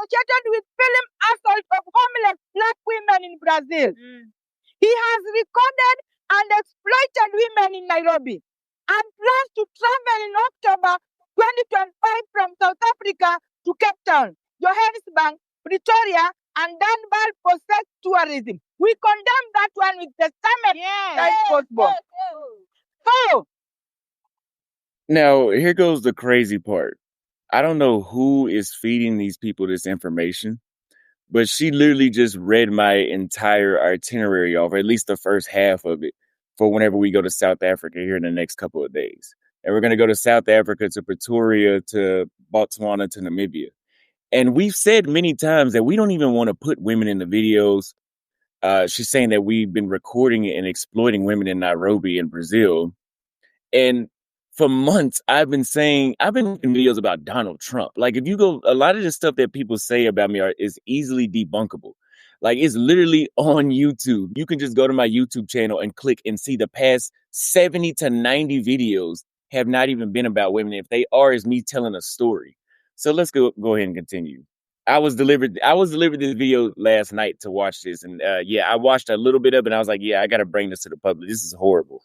associated with film assault of homeless black women in Brazil. He has recorded and exploited women in Nairobi and plans to travel in October 2025 from South Africa to Cape Town, Johannesburg, Pretoria, and Dunbar for sex tourism. We condemn that one with the same possible. So, now, here goes the crazy part. I don't know who is feeding these people this information, but she literally just read my entire itinerary off, or at least the first half of it, for whenever we go to South Africa here in the next couple of days. And we're going to go to South Africa, to Pretoria, to Botswana, to Namibia. And we've said many times that we don't even want to put women in the videos. She's saying that we've been recording and exploiting women in Nairobi in Brazil. And for months, I've been making videos about Donald Trump. Like, if you go, a lot of the stuff that people say about me is easily debunkable. Like, it's literally on YouTube. You can just go to my YouTube channel and click and see the past 70 to 90 videos have not even been about women. If they are, it's me telling a story. So let's go ahead and continue. I was delivered this video last night to watch this. And I watched a little bit of it and I was like, I got to bring this to the public. This is horrible.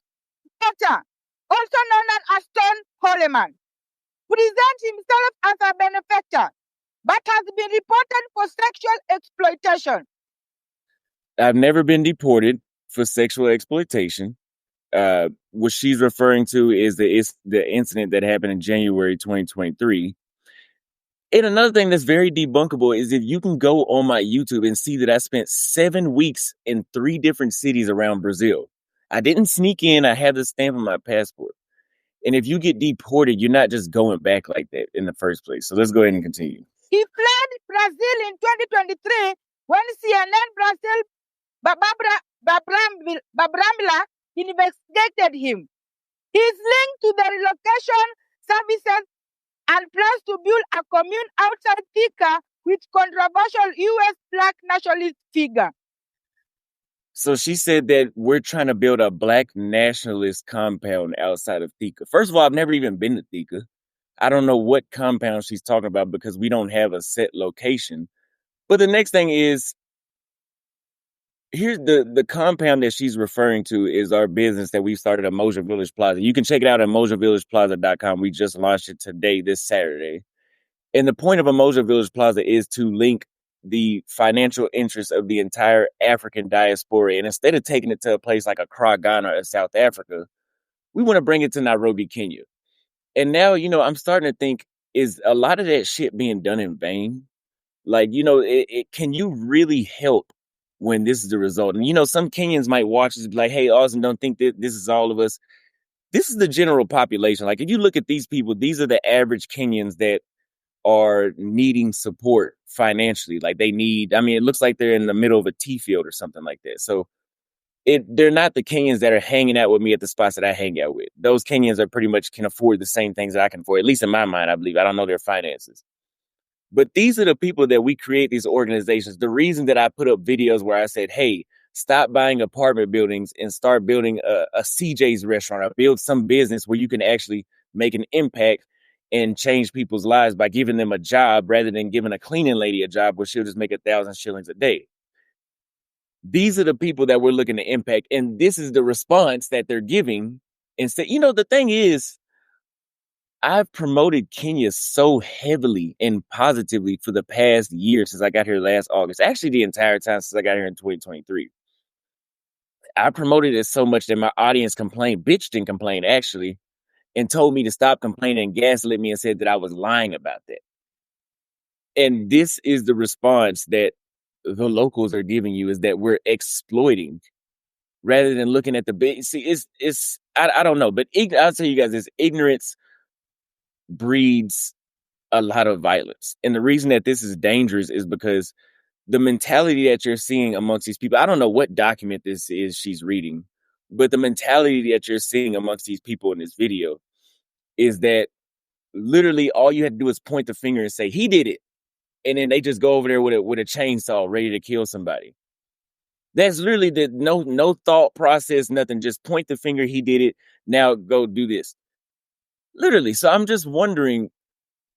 Also known as austonholleman, presents himself as a benefactor, but has been reported for sexual exploitation. I've never been deported for sexual exploitation. What she's referring to is the incident that happened in January 2023. And another thing that's very debunkable is if you can go on my YouTube and see that I spent 7 weeks in 3 different cities around Brazil. I didn't sneak in. I have the stamp on my passport. And if you get deported, you're not just going back like that in the first place. So let's go ahead and continue. He fled Brazil in 2023 when CNN Brazil Babramila investigated him. He is linked to the relocation services and plans to build a commune outside Thika with controversial U.S. black nationalist figure. So she said that we're trying to build a black nationalist compound outside of Thika. First of all, I've never even been to Thika. I don't know what compound she's talking about because we don't have a set location. But the next thing is, here's the compound that she's referring to is our business that we started at Moja Village Plaza. You can check it out at mojavillageplaza.com. We just launched it today, this Saturday. And the point of a Moja Village Plaza is to link the financial interests of the entire African diaspora. And instead of taking it to a place like Accra, Ghana, or South Africa, we want to bring it to Nairobi, Kenya. And now, I'm starting to think, is a lot of that shit being done in vain? Like, can you really help when this is the result? And, some Kenyans might watch this and be like, hey, Austin, don't think that this is all of us. This is the general population. Like, if you look at these people, these are the average Kenyans that are needing support financially. Like, it looks like they're in the middle of a tea field or something like that. So they're not the Kenyans that are hanging out with me at the spots that I hang out with. Those Kenyans are pretty much can afford the same things that I can afford, at least in my mind, I believe. I don't know their finances. But these are the people that we create these organizations. The reason that I put up videos where I said, hey, stop buying apartment buildings and start building a CJ's restaurant or build some business where you can actually make an impact and change people's lives by giving them a job rather than giving a cleaning lady a job where she'll just make 1,000 shillings a day. These are the people that we're looking to impact. And this is the response that they're giving. Instead, the thing is, I've promoted Kenya so heavily and positively for the past year since I got here last August. Actually, the entire time since I got here in 2023. I promoted it so much that my audience bitched and complained, actually, and told me to stop complaining and gaslit me and said that I was lying about that. And this is the response that the locals are giving you, is that we're exploiting rather than looking at the big. See, I don't know, but I'll tell you guys this: ignorance breeds a lot of violence. And the reason that this is dangerous is because the mentality that you're seeing amongst these people, I don't know what document this is she's reading, but the mentality that you're seeing amongst these people in this video is that literally all you had to do is point the finger and say, he did it. And then they just go over there with a chainsaw ready to kill somebody. That's literally no thought process, nothing. Just point the finger, he did it. Now go do this. Literally. So I'm just wondering,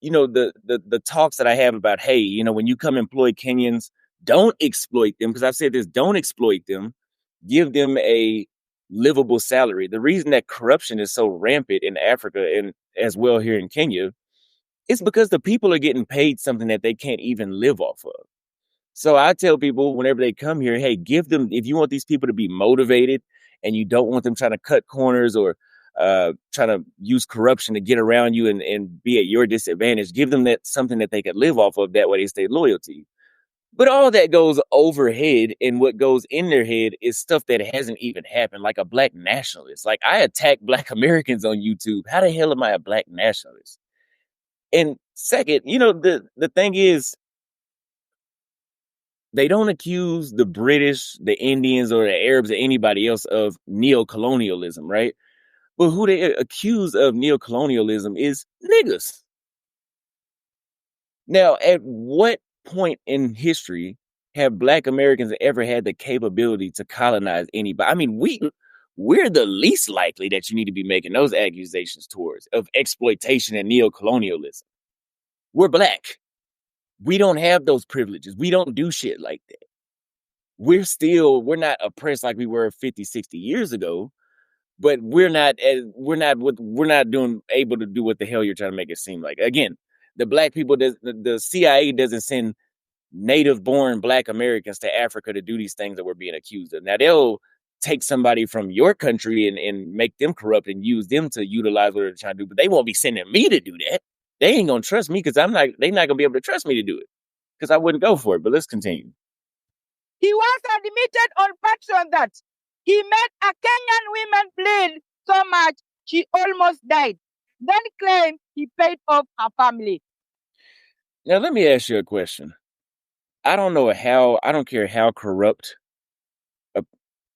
the talks that I have about, hey, when you come employ Kenyans, don't exploit them, because I've said this, don't exploit them, give them a livable salary. The reason that corruption is so rampant in Africa and as well here in Kenya is because the people are getting paid something that they can't even live off of. So I tell people whenever they come here, hey, give them, if you want these people to be motivated and you don't want them trying to cut corners or trying to use corruption to get around you and be at your disadvantage, give them that something that they could live off of. That way they stay loyal to you. But all that goes overhead, and what goes in their head is stuff that hasn't even happened, like a black nationalist. Like, I attack Black Americans on YouTube. How the hell am I a black nationalist? And second, the thing is, they don't accuse the British, the Indians, or the Arabs or anybody else of neocolonialism, right? But who they accuse of neocolonialism is niggas. Now, at what point in history have Black Americans ever had the capability to colonize anybody? I mean, we're the least likely that you need to be making those accusations towards of exploitation and neocolonialism. We're Black. We don't have those privileges. We don't do shit like that. We're not oppressed like we were 50, 60 years ago, but we're not able to do what the hell you're trying to make it seem like. Again, the Black people, the CIA doesn't send native born Black Americans to Africa to do these things that we're being accused of. Now, they'll take somebody from your country and make them corrupt and use them to utilize what they're trying to do, but they won't be sending me to do that. They ain't gonna trust me because they're not gonna be able to trust me to do it, because I wouldn't go for it. But let's continue. He was admitted on Patreon that he made a Kenyan woman bleed so much she almost died, then claimed he paid off her family. Now, let me ask you a question. I don't care how corrupt a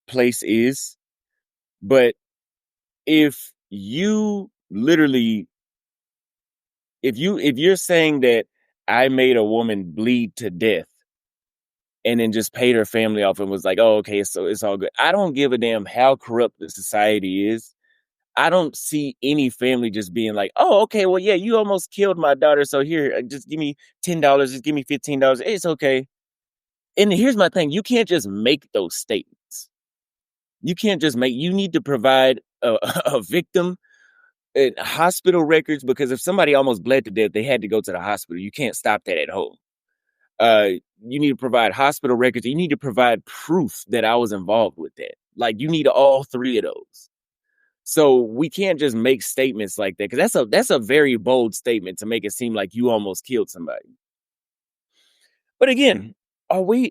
place is, but if you literally, if you're saying that I made a woman bleed to death and then just paid her family off and was like, oh, okay, so it's all good. I don't give a damn how corrupt the society is. I don't see any family just being like, oh, okay, well, yeah, you almost killed my daughter, so here, just give me $10, just give me $15. It's okay. And here's my thing. You can't just make those statements. You need to provide a victim and hospital records, because if somebody almost bled to death, they had to go to the hospital. You can't stop that at home. You need to provide hospital records. You need to provide proof that I was involved with that. Like, you need all three of those. So we can't just make statements like that, because that's a very bold statement to make it seem like you almost killed somebody. But again,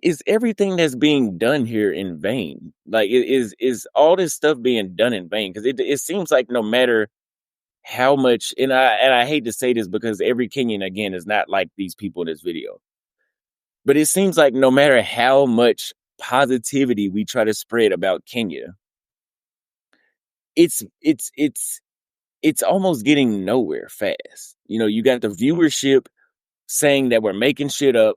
is everything that's being done here in vain? Like, is all this stuff being done in vain? Because it seems like no matter how much, and I hate to say this because every Kenyan, again, is not like these people in this video, but it seems like no matter how much positivity we try to spread about Kenya, it's almost getting nowhere fast. You got the viewership saying that we're making shit up,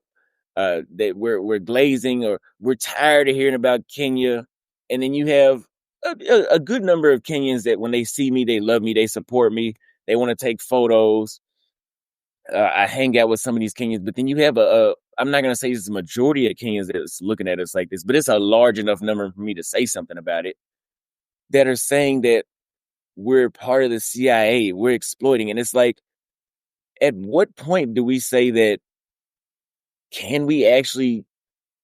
that we're glazing, or we're tired of hearing about Kenya. And then you have a good number of Kenyans that when they see me, they love me, they support me, they want to take photos. I hang out with some of these Kenyans, but then you have I'm not going to say it's a majority of Kenyans that's looking at us like this, but it's a large enough number for me to say something about it, that are saying that we're part of the CIA, we're exploiting. And it's like, at what point do we say that, can we actually,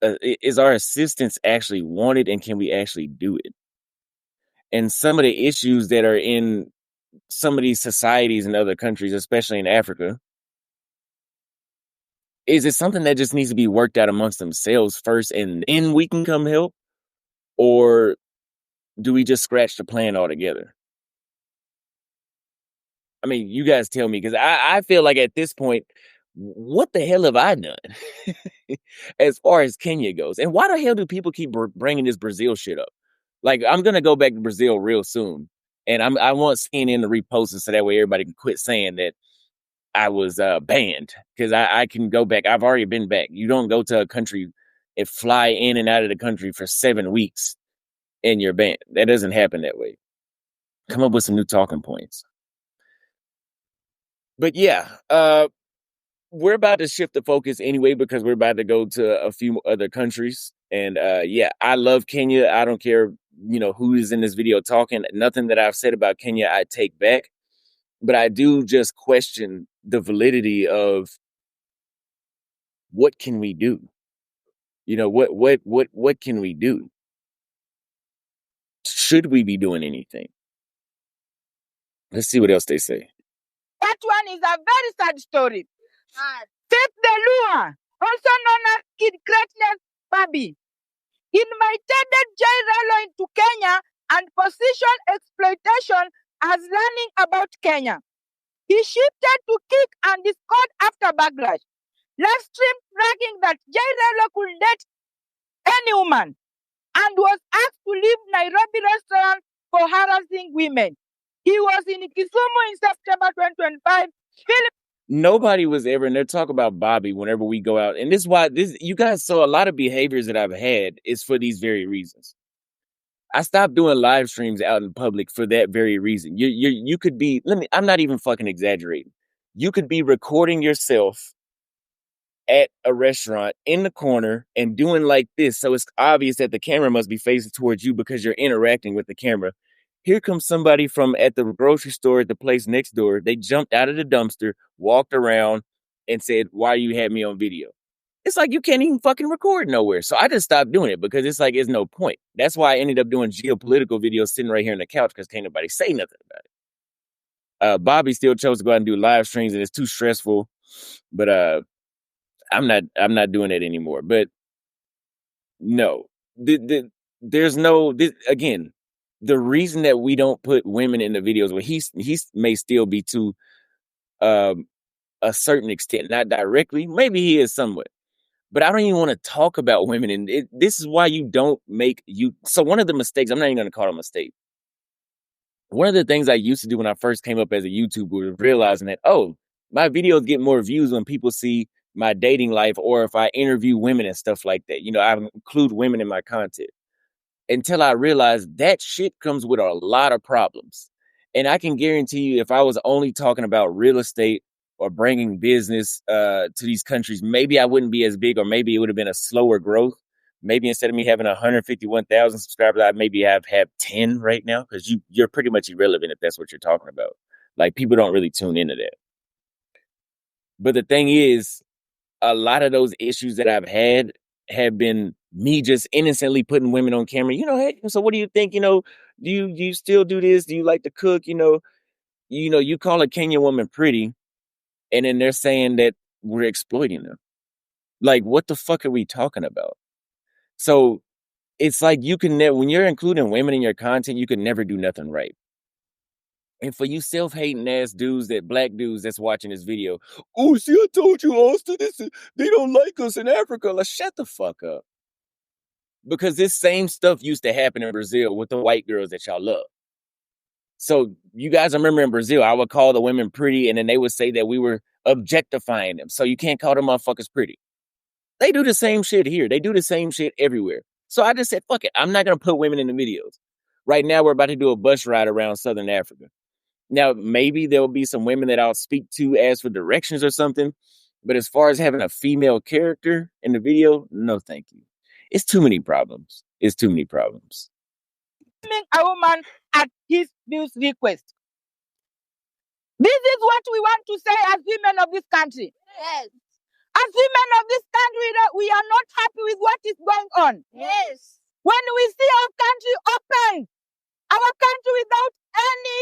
is our assistance actually wanted, and can we actually do it? And some of the issues that are in some of these societies in other countries, especially in Africa, is it something that just needs to be worked out amongst themselves first and then we can come help? Or do we just scratch the plan altogether? I mean, you guys tell me, because I feel like at this point, what the hell have I done as far as Kenya goes? And why the hell do people keep bringing this Brazil shit up? Like, I'm going to go back to Brazil real soon. And I want CNN to repost it so that way everybody can quit saying that I was banned, because I can go back. I've already been back. You don't go to a country and fly in and out of the country for 7 weeks and you're banned. That doesn't happen that way. Come up with some new talking points. But yeah, we're about to shift the focus anyway because we're about to go to a few other countries. And yeah, I love Kenya. I don't care, who is in this video talking. Nothing that I've said about Kenya I take back. But I do just question the validity of what can we do? What can we do? Should we be doing anything? Let's see what else they say. That one is a very sad story. Faith the Lure, also known as Kid Greatness Barbie, invited Jay Relo into Kenya and position exploitation as learning about Kenya. He shifted to kick and discord after backlash. Live stream bragging that Jay Relo could date any woman and was asked to leave Nairobi restaurant for harassing women. He was in Kisumu in September 2025. Nobody was ever, and they're talking about Bobby whenever we go out. And this is why you guys saw a lot of behaviors that I've had is for these very reasons. I stopped doing live streams out in public for that very reason. You could be, I'm not even fucking exaggerating. You could be recording yourself at a restaurant in the corner and doing like this. So it's obvious that the camera must be facing towards you because you're interacting with the camera. Here comes somebody from at the grocery store at the place next door. They jumped out of the dumpster, walked around, and said, "Why you had me on video?" It's like you can't even fucking record nowhere. So I just stopped doing it because it's like, it's no point. That's why I ended up doing geopolitical videos sitting right here on the couch because can't nobody say nothing about it. Bobby still chose to go out and do live streams and it's too stressful. But I'm not doing it anymore. But no, there's no, again, the reason that we don't put women in the videos, well, he may still be to a certain extent, not directly. Maybe he is somewhat, but I don't even want to talk about women. And this is why you don't make you. So one of the mistakes, I'm not even going to call it a mistake. One of the things I used to do when I first came up as a YouTuber was realizing that, oh, my videos get more views when people see my dating life or if I interview women and stuff like that. I include women in my content. Until I realized that shit comes with a lot of problems. And I can guarantee you, if I was only talking about real estate or bringing business to these countries, maybe I wouldn't be as big, or maybe it would have been a slower growth. Maybe instead of me having 151,000 subscribers, I maybe have 10 right now, because you're pretty much irrelevant if that's what you're talking about. Like, people don't really tune into that. But the thing is, a lot of those issues that I've had have been me just innocently putting women on camera. Hey, so what do you think? Do you still do this? Do you like to cook? You call a Kenyan woman pretty, and then they're saying that we're exploiting them. Like, what the fuck are we talking about? So it's like you can never, when you're including women in your content, you can never do nothing right. And for you self-hating ass dudes, black dudes that's watching this video, oh, see, I told you, Austin, they don't like us in Africa. Like, shut the fuck up. Because this same stuff used to happen in Brazil with the white girls that y'all love. So you guys remember in Brazil, I would call the women pretty, and then they would say that we were objectifying them. So you can't call them motherfuckers pretty. They do the same shit here. They do the same shit everywhere. So I just said, fuck it. I'm not going to put women in the videos. Right now, we're about to do a bus ride around Southern Africa. Now, maybe there will be some women that I'll speak to, ask for directions or something. But as far as having a female character in the video, no, thank you. It's too many problems. It's too many problems. A woman at his views request. This is what we want to say as women of this country. Yes. As women of this country, we are not happy with what is going on. Yes. When we see our country open, our country without any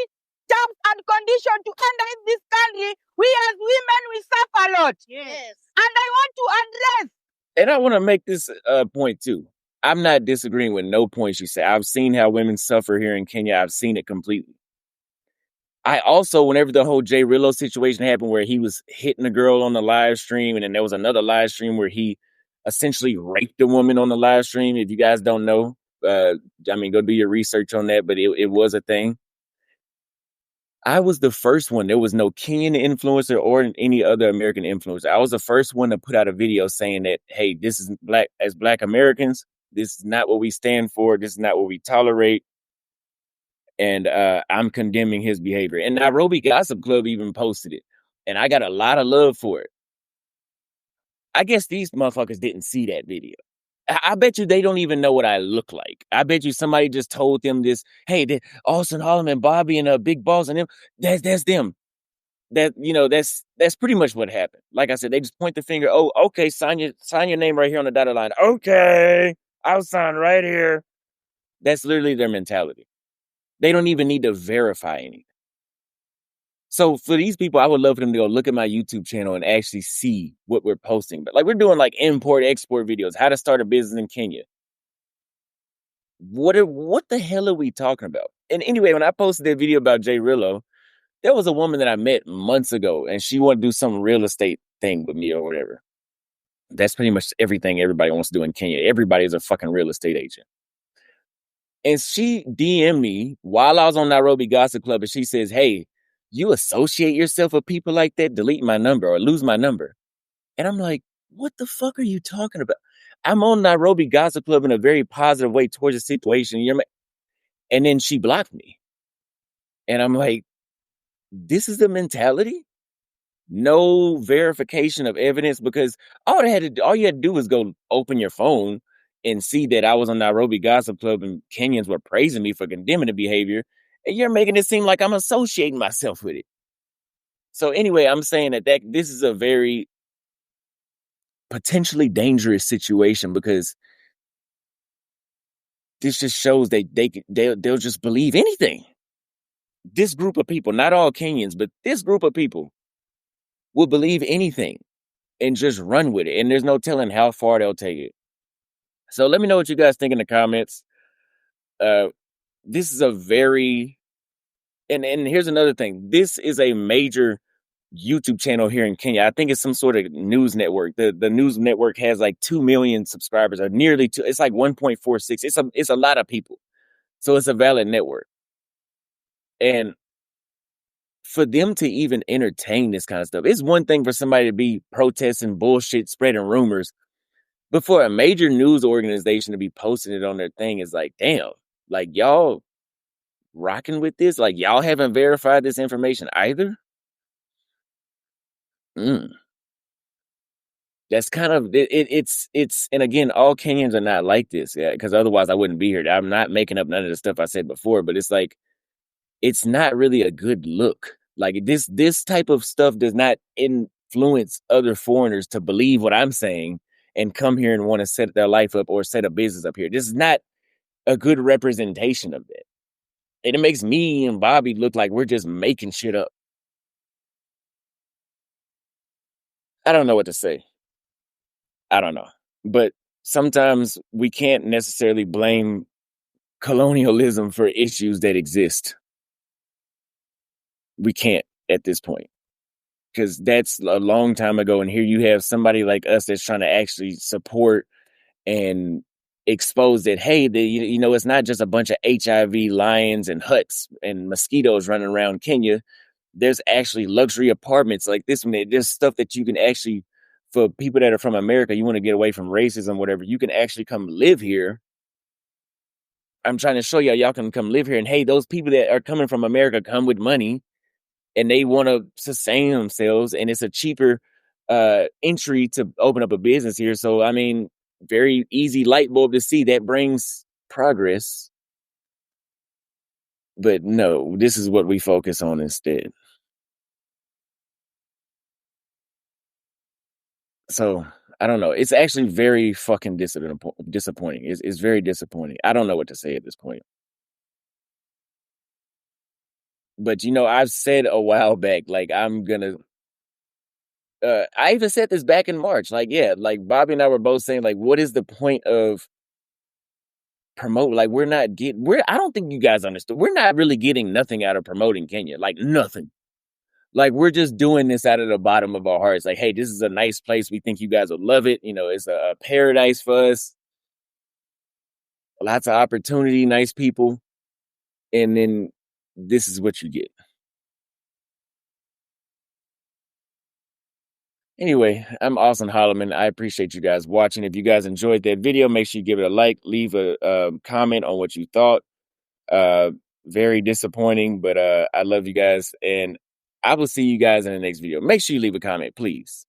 terms and condition to enter in this country, we as women, we suffer a lot. Yes. And I want to address. And I want to make this point too. I'm not disagreeing with no points you say. I've seen how women suffer here in Kenya. I've seen it completely. I also, whenever the whole Jay Rillo situation happened where he was hitting a girl on the live stream, and then there was another live stream where he essentially raped a woman on the live stream. If you guys don't know, go do your research on that, but it was a thing. I was the first one. There was no Kenyan influencer or any other American influencer. I was the first one to put out a video saying that, hey, this is as Black Americans, this is not what we stand for. This is not what we tolerate. And I'm condemning his behavior. And Nairobi Gossip Club even posted it. And I got a lot of love for it. I guess these motherfuckers didn't see that video. I bet you they don't even know what I look like. I bet you somebody just told them this. Hey, Austin Holleman, Bobby, and Big Boss, and them. That's them. That's pretty much what happened. Like I said, they just point the finger. Oh, okay, sign your name right here on the dotted line. Okay, I'll sign right here. That's literally their mentality. They don't even need to verify anything. So for these people, I would love for them to go look at my YouTube channel and actually see what we're posting. But like we're doing like import export videos, how to start a business in Kenya. What the hell are we talking about? And anyway, when I posted that video about Jay Rillo, there was a woman that I met months ago, and she wanted to do some real estate thing with me or whatever. That's pretty much everything everybody wants to do in Kenya. Everybody is a fucking real estate agent. And she DM'd me while I was on Nairobi Gossip Club, and she says, hey, you associate yourself with people like that, delete my number or lose my number. And I'm like, what the fuck are you talking about? I'm on Nairobi Gossip Club in a very positive way towards the situation. And then she blocked me. And I'm like, this is the mentality? No verification of evidence, because all you had to do was go open your phone and see that I was on Nairobi Gossip Club and Kenyans were praising me for condemning the behavior, and you're making it seem like I'm associating myself with it. So anyway, I'm saying that this is a very potentially dangerous situation, because this just shows they'll just believe anything. This group of people, not all Kenyans, but this group of people will believe anything and just run with it. And there's no telling how far they'll take it. So let me know what you guys think in the comments. This is a very, and here's another thing. This is a major YouTube channel here in Kenya. I think it's some sort of news network. The news network has like 2 million subscribers, or nearly 2. It's like 1.46. It's a lot of people. So it's a valid network. And for them to even entertain this kind of stuff, it's one thing for somebody to be protesting bullshit, spreading rumors, but for a major news organization to be posting it on their thing is like, damn, like y'all rocking with this? Like y'all haven't verified this information either? That's kind of it's and again, all Kenyans are not like this, yeah, because otherwise I wouldn't be here. I'm not making up none of the stuff I said before, but it's like, it's not really a good look. Like this type of stuff does not influence other foreigners to believe what I'm saying and come here and want to set their life up or set a business up here. This is not a good representation of that. And it makes me and Bobby look like we're just making shit up. I don't know what to say. I don't know. But sometimes we can't necessarily blame colonialism for issues that exist. We can't at this point, because that's a long time ago. And here you have somebody like us that's trying to actually support and expose that, hey, it's not just a bunch of HIV lions and huts and mosquitoes running around Kenya. There's actually luxury apartments like this one. There's stuff that you can actually, for people that are from America, you want to get away from racism, whatever, you can actually come live here. I'm trying to show y'all can come live here. And hey, those people that are coming from America come with money and they want to sustain themselves. And it's a cheaper entry to open up a business here. So, I mean, very easy light bulb to see that brings progress. But no, this is what we focus on instead. So I don't know. It's actually very fucking disappointing. It's very disappointing. I don't know what to say at this point. But I've said a while back, like I'm gonna. I even said this back in March. Like, yeah, like Bobby and I were both saying, like, what is the point of promote? Like, I don't think you guys understood. We're not really getting nothing out of promoting Kenya. Like nothing. Like, we're just doing this out of the bottom of our hearts. Like, hey, this is a nice place. We think you guys will love it. It's a paradise for us. Lots of opportunity, nice people. And then this is what you get. Anyway, I'm Austin Holleman. I appreciate you guys watching. If you guys enjoyed that video, make sure you give it a like, leave a comment on what you thought. Very disappointing, but I love you guys, and I will see you guys in the next video. Make sure you leave a comment, please.